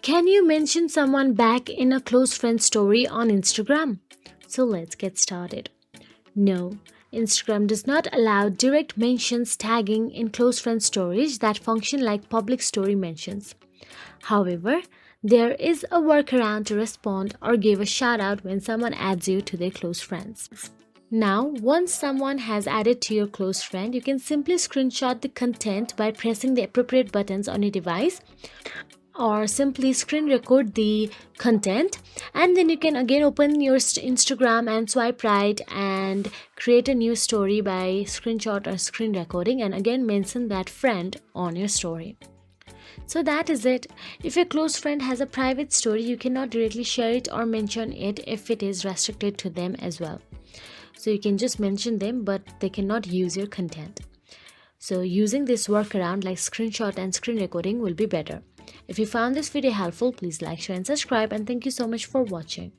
Can you mention someone back in a close friend story on Instagram? So let's get started. No, Instagram does not allow direct mentions tagging in close friend stories that function like public story mentions. However, there is a workaround to respond or give a shout out when someone adds you to their close friends. Now, once someone has added to your close friend, you can simply screenshot the content by pressing the appropriate buttons on your device or simply screen record the content, and then you can again open your Instagram and swipe right and create a new story by screenshot or screen recording and again mention that friend on your story. So that is it. If your close friend has a private story, you cannot directly share it or mention it if it is restricted to them as well. So you can just mention them, but they cannot use your content. So using this workaround like screenshot and screen recording will be better. If you found this video helpful, please like, share and subscribe, and thank you so much for watching.